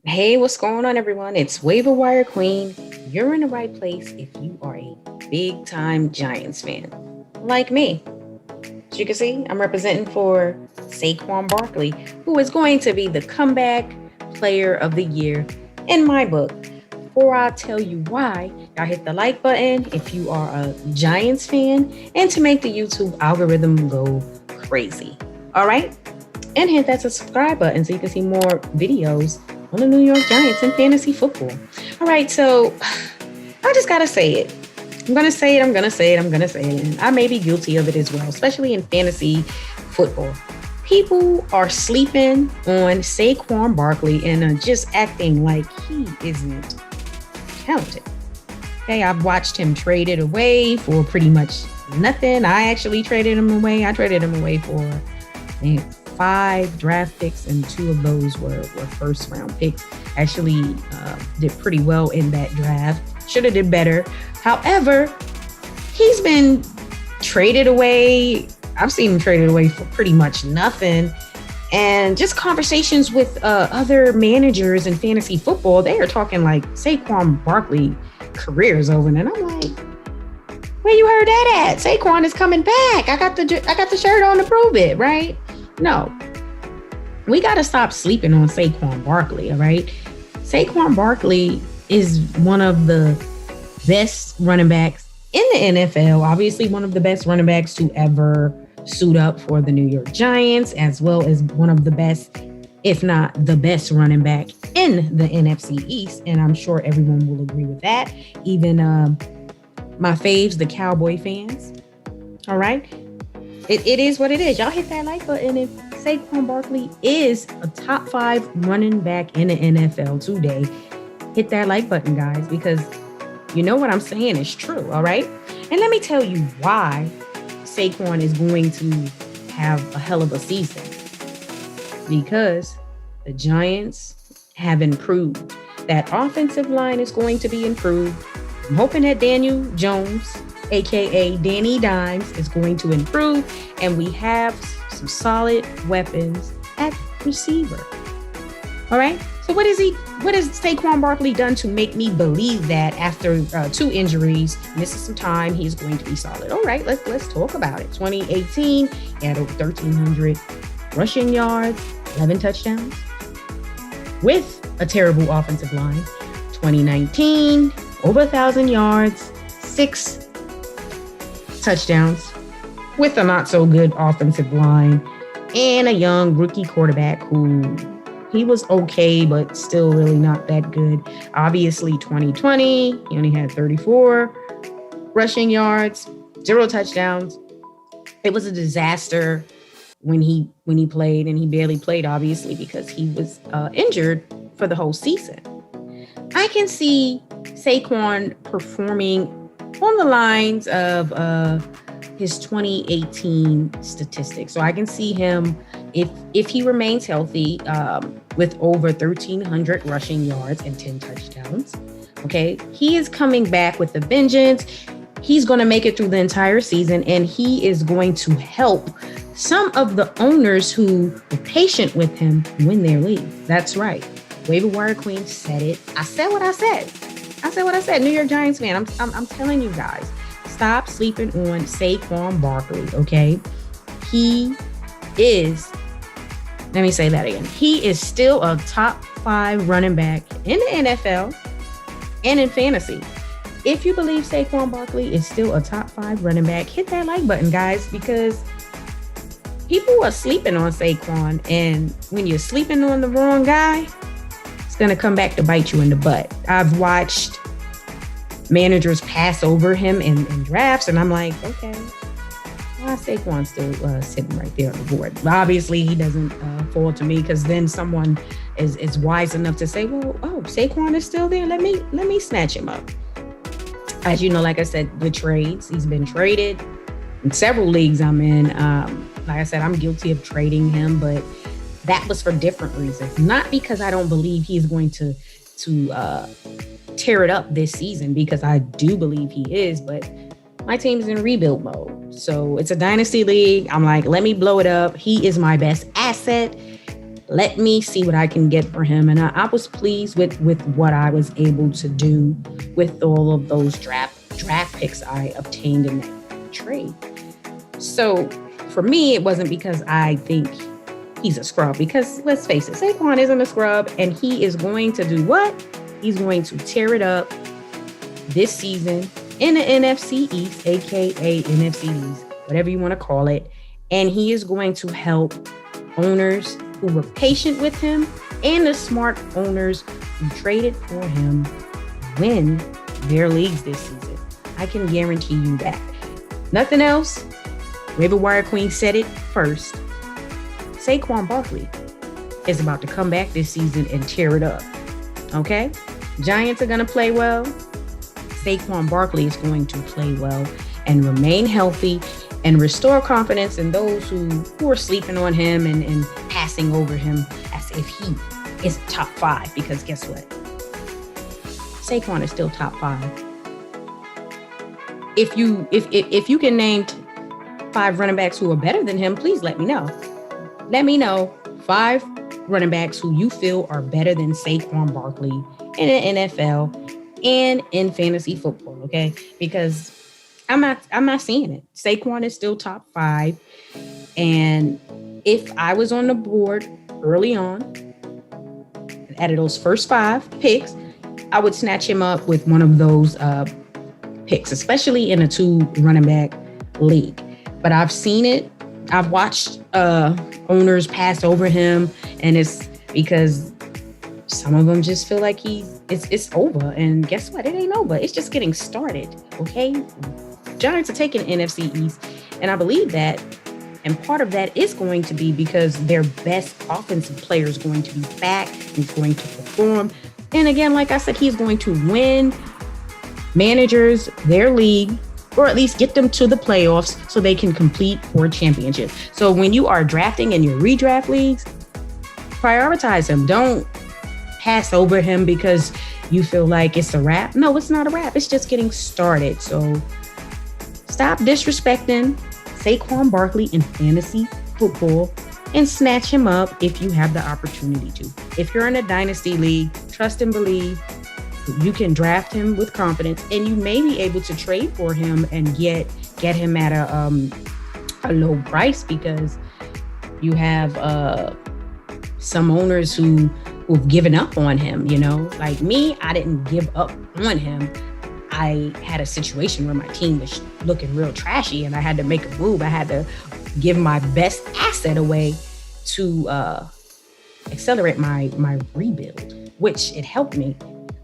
Hey, what's going on, everyone? It's Waiver Wire Queen. You're in the right place if you are a big time Giants fan, like me. As you can see, I'm representing for Saquon Barkley, who is going to be the comeback player of the year in my book. Before I tell you why, y'all hit the like button if you are a Giants fan and to make the YouTube algorithm go crazy. All right? And hit that subscribe button so you can see more videos on the New York Giants and fantasy football. All right, so I just gotta say it. I'm gonna say it. And I may be guilty of it as well, especially in fantasy football. People are sleeping on Saquon Barkley and just acting like he isn't talented. Okay, I've watched him traded away for pretty much nothing. I actually traded him away. I traded him away for 5 draft picks, and 2 of those were first round picks. Actually did pretty well in that draft. Should have did better. However, he's been traded away. I've seen him traded away for pretty much nothing. And just conversations with other managers in fantasy football, they are talking like Saquon Barkley career is over. And I'm like, where you heard that at? Saquon is coming back. I got the shirt on to prove it, right? No, we got to stop sleeping on Saquon Barkley, all right? Saquon Barkley is one of the best running backs in the NFL, obviously one of the best running backs to ever suit up for the New York Giants, as well as one of the best, if not the best running back in the NFC East. And I'm sure everyone will agree with that. Even my faves, the Cowboy fans. All right. It is what it is. Y'all hit that like button if Saquon Barkley is a top 5 running back in the NFL today. Hit that like button, guys, because you know what I'm saying is true, all right? And let me tell you why Saquon is going to have a hell of a season. Because the Giants have improved. That offensive line is going to be improved. I'm hoping that Daniel Jones, aka Danny Dimes, is going to improve, and we have some solid weapons at receiver. All right. So what has Saquon Barkley done to make me believe that after 2 injuries, misses some time, he's going to be solid? All right, let's talk about it. 2018, he had over 1,300 rushing yards, 11 touchdowns, with a terrible offensive line. 2019, over 1,000 yards, 6 touchdowns with a not so good offensive line and a young rookie quarterback who he was okay, but still really not that good. Obviously, 2020, he only had 34 rushing yards, 0 touchdowns. It was a disaster when he played, and he barely played, obviously, because he was injured for the whole season. I can see Saquon performing on the lines of his 2018 statistics. So I can see him, if he remains healthy, with over 1,300 rushing yards and 10 touchdowns. Okay, he is coming back with a vengeance. He's going to make it through the entire season, and he is going to help some of the owners who were patient with him win their league. That's right. Waiver Wire Queen said it. I said what I said. New York Giants fan, I'm telling you guys, stop sleeping on Saquon Barkley, okay? He is, let me say that again. He is still a top 5 running back in the NFL and in fantasy. If you believe Saquon Barkley is still a top 5 running back, hit that like button, guys, because people are sleeping on Saquon, and when you're sleeping on the wrong guy, it's going to come back to bite you in the butt. I've watched managers pass over him in drafts, and I'm like, okay, why is Saquon still sitting right there on the board? Obviously, he doesn't fall to me, because then someone is wise enough to say, well, Saquon is still there. Let me snatch him up. As you know, like I said, the trades, he's been traded in several leagues I'm in. Like I said, I'm guilty of trading him, but that was for different reasons. Not because I don't believe he's going to tear it up this season, because I do believe he is, but my team's in rebuild mode. So it's a dynasty league. I'm like, let me blow it up. He is my best asset. Let me see what I can get for him. And I was pleased with what I was able to do with all of those draft picks I obtained in that trade. So for me, it wasn't because I think he's a scrub, because let's face it, Saquon isn't a scrub, and he is going to do what? He's going to tear it up this season in the NFC East, aka NFC East, whatever you want to call it. And he is going to help owners who were patient with him and the smart owners who traded for him win their leagues this season. I can guarantee you that. Nothing else. Waiver Wire Queen said it first. Saquon Barkley is about to come back this season and tear it up. Okay? Giants are going to play well. Saquon Barkley is going to play well and remain healthy and restore confidence in those who are sleeping on him and passing over him as if he is top 5. Because guess what? Saquon is still top 5. If you can name 5 running backs who are better than him, please let me know. Let me know 5 running backs who you feel are better than Saquon Barkley in the NFL and in fantasy football, okay? Because I'm not seeing it. Saquon is still top 5. And if I was on the board early on, out of those first 5 picks, I would snatch him up with one of those picks, especially in a 2 running back league. But I've seen it. I've watched owners pass over him, and it's because some of them just feel like it's over. And guess what? It ain't over. It's just getting started. Okay. Giants are taking NFC East, and I believe that. And part of that is going to be because their best offensive player is going to be back. He's going to perform. And again, like I said, he's going to win managers their league, or at least get them to the playoffs so they can compete for a championship. So when you are drafting in your redraft leagues, prioritize him. Don't pass over him because you feel like it's a wrap. No, it's not a wrap. It's just getting started. So stop disrespecting Saquon Barkley in fantasy football and snatch him up if you have the opportunity to. If you're in a dynasty league, trust and believe you can draft him with confidence, and you may be able to trade for him and get him at a low price, because you have some owners who've given up on him. You know, like me, I didn't give up on him. I had a situation where my team was looking real trashy and I had to make a move. I had to give my best asset away to accelerate my rebuild, which it helped me.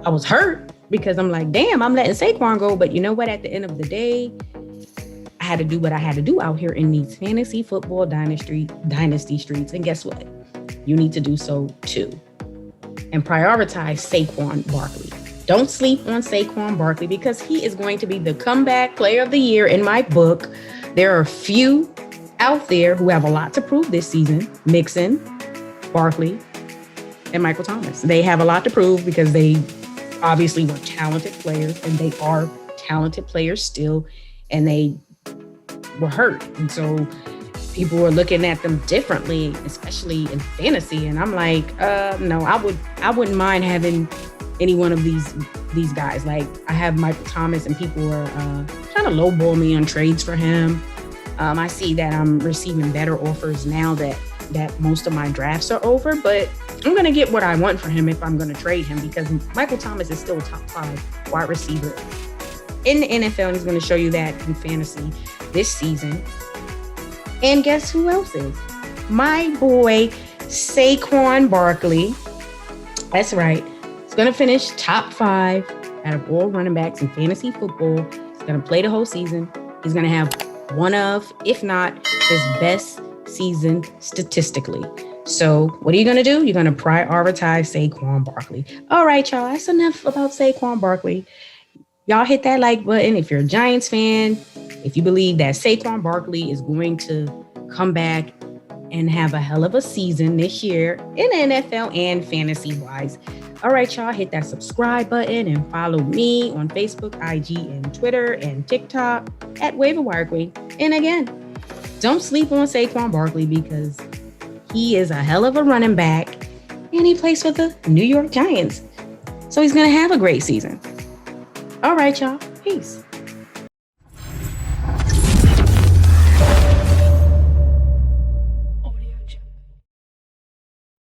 I was hurt because I'm like, damn, I'm letting Saquon go. But you know what? At the end of the day, I had to do what I had to do out here in these fantasy football dynasty streets. And guess what? You need to do so too. And prioritize Saquon Barkley. Don't sleep on Saquon Barkley, because he is going to be the comeback player of the year in my book. There are few out there who have a lot to prove this season. Mixon, Barkley, and Michael Thomas. They have a lot to prove because they obviously were talented players, and they are talented players still, and they were hurt. And so people were looking at them differently, especially in fantasy. And I'm like, no, I wouldn't mind having any one of these guys. Like, I have Michael Thomas, and people are trying to lowball me on trades for him. I see that I'm receiving better offers now that most of my drafts are over, but I'm going to get what I want for him if I'm going to trade him, because Michael Thomas is still a top 5 wide receiver in the NFL, and he's going to show you that in fantasy this season. And guess who else is? My boy, Saquon Barkley. That's right. He's going to finish top 5 out of all running backs in fantasy football. He's going to play the whole season. He's going to have one of, if not his best season statistically. So what are you going to do? You're going to prioritize Saquon Barkley. All right, y'all. That's enough about Saquon Barkley. Y'all hit that like button if you're a Giants fan. If you believe that Saquon Barkley is going to come back and have a hell of a season this year in the NFL and fantasy-wise. All right, y'all. Hit that subscribe button and follow me on Facebook, IG, and Twitter, and TikTok at Waiver Wire Queen. And again, don't sleep on Saquon Barkley, because He is a hell of a running back, and he plays for the New York Giants. So he's going to have a great season. All right, y'all. Peace.